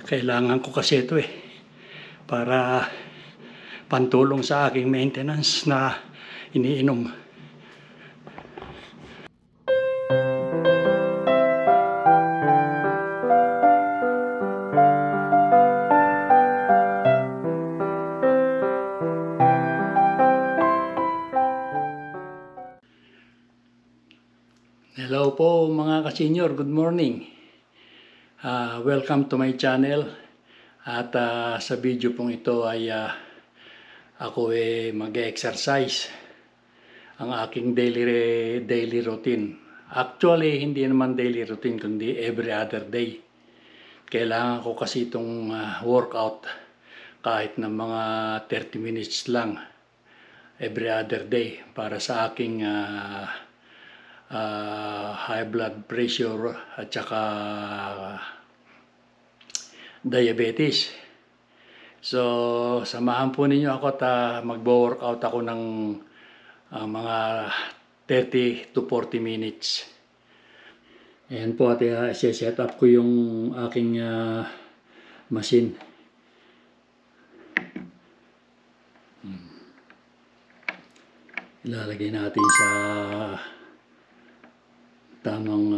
Kailangan ko kasi ito para pantulong sa aking maintenance na iniinom. Hello po mga ka-senior, good morning. Welcome to my channel. At sa video pong ito ay ako mag-exercise. Ang aking daily routine. Actually, hindi naman daily routine kundi every other day. Kailangan ko kasi itong workout kahit na mga 30 minutes lang every other day para sa aking high blood pressure at saka diabetes. So, samahan po ninyo ako at magbo-workout ako ng mga 30 to 40 minutes. Ayan po at set up ko yung aking machine. Ilalagay natin sa tamang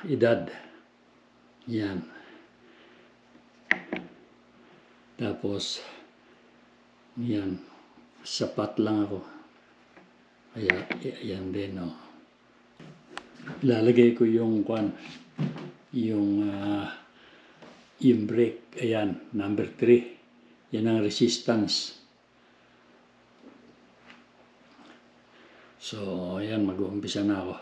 edad. Yan. Tapos yan, sapat lang ako. Ayan din, oh. Ilalagay ko yung brake. Ayan, number 3. Yan ang resistance. So, ayan, mag-uumpisa na ako.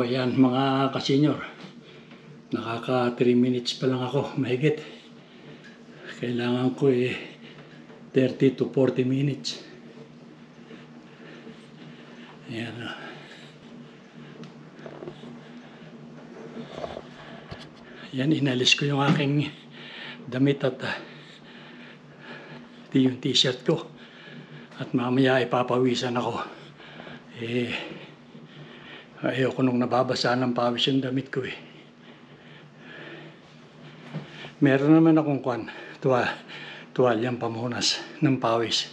Ayan mga ka-senior, nakaka 3 minutes pa lang ako, mahigit. Kailangan ko 30 to 40 minutes. Ayan. Ayan, inalis ko yung aking damit at yung t-shirt ko. At mamaya ipapawisan ako. Ayoko nung nababasa ng pawis yung damit ko Meron naman akong tuwalyang pamunas ng pawis.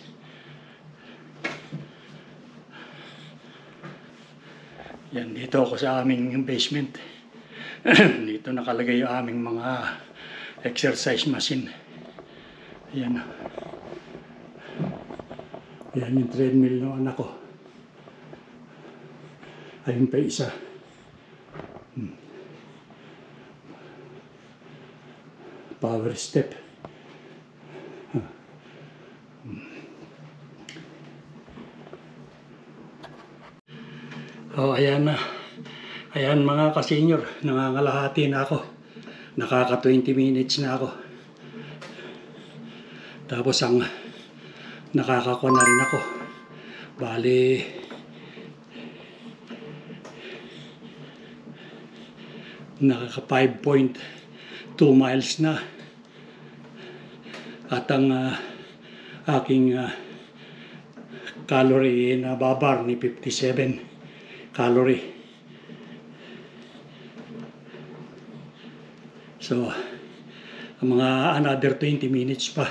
Yan, dito ako sa aming basement. Dito nakalagay yung aming mga exercise machine. Yan. Yan yung treadmill ng anak ko. Ayun pa isa. Power step. Ayan na. Ayan mga ka-senior, nangangalahati na ako. Nakaka 20 minutes na ako. Tapos nakakakuha na rin ako. Bali, nakaka 5.2 miles na. At ang aking calorie na babar ni 57 calorie. So, mga another 20 minutes pa.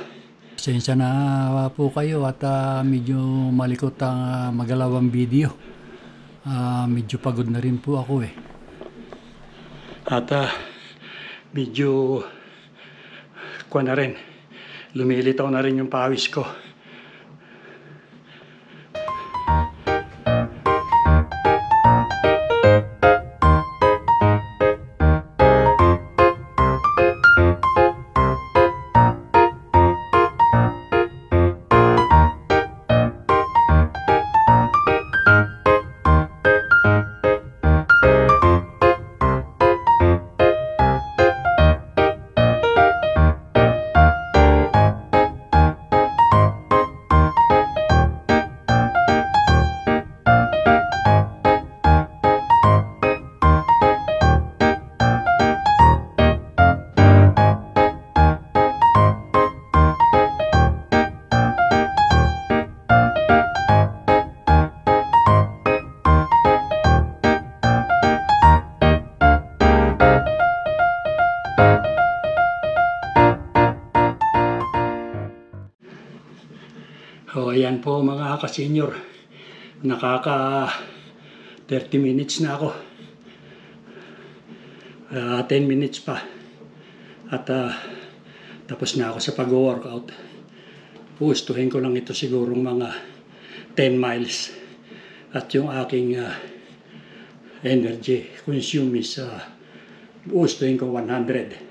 Pasensya na po kayo at medyo malikot ang magalawang video. Medyo pagod na rin po ako At medyo kuha na rin. Lumilitaw na rin yung pawis ko. O ayan po mga ka-senior, nakaka 30 minutes na ako, 10 minutes pa at tapos na ako sa pag-workout. Pustuhin ko lang ito sigurong mga 10 miles at yung aking energy consume is pustuhin ko 100.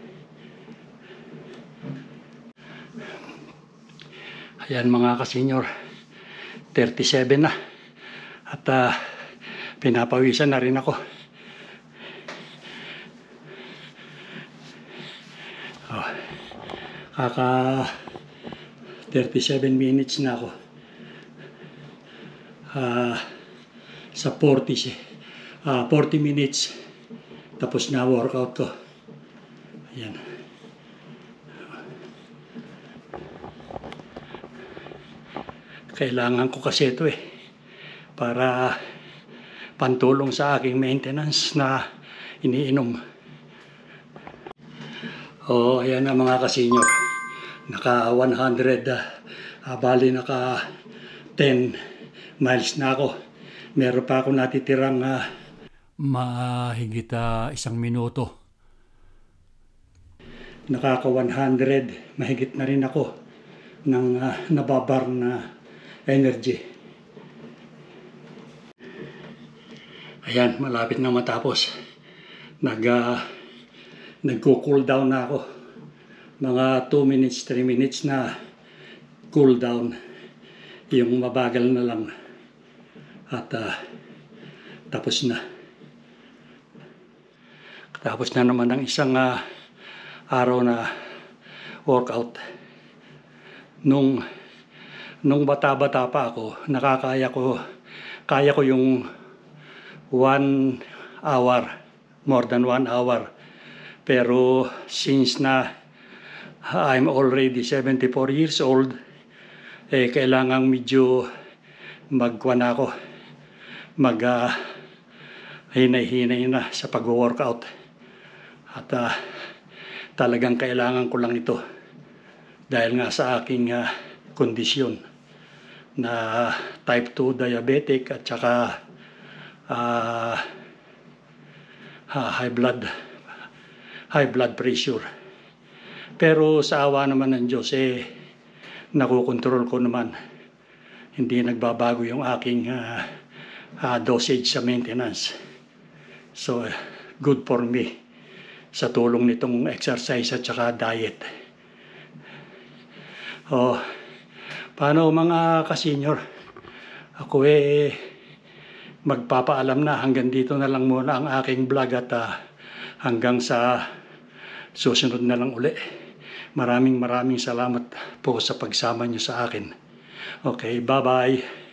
Ayan mga ka-senior, 37 na at pinapawisan na rin ako. Kaka 37 minutes na ako sa 40 minutes tapos na workout ko. Ayan. Kailangan ko kasi ito para pantulong sa aking maintenance na iniinom. Ayan na mga ka-senior. Naka 100, bali naka 10 miles na ako. Meron pa ako natitirang mahigit 1 minuto. Nakaka 100, mahigit na rin ako ng nababar na energy. Ayan, malapit na matapos. Nagko-cool down na ako. Mga 2 minutes, 3 minutes na cool down. Yung mabagal na lang. At tapos na. Tapos na naman ang isang araw na workout. Nung bata-bata pa ako, kaya ko yung 1 hour, more than 1 hour. Pero since na I'm already 74 years old, kailangang medyo hinay-hinay na sa pag-workout. At talagang kailangan ko lang ito dahil nga sa aking kondisyon na type 2 diabetic at saka high blood pressure. Pero sa awa naman ng Diyos nakukontrol ko naman. Hindi nagbabago yung aking dosage sa maintenance. So good for me sa tulong nitong exercise at saka diet. Paano mga ka-senior? Ako magpapaalam na. Hanggang dito na lang muna ang aking vlog at hanggang sa susunod na lang uli. Maraming salamat po sa pagsama niyo sa akin. Okay, bye-bye.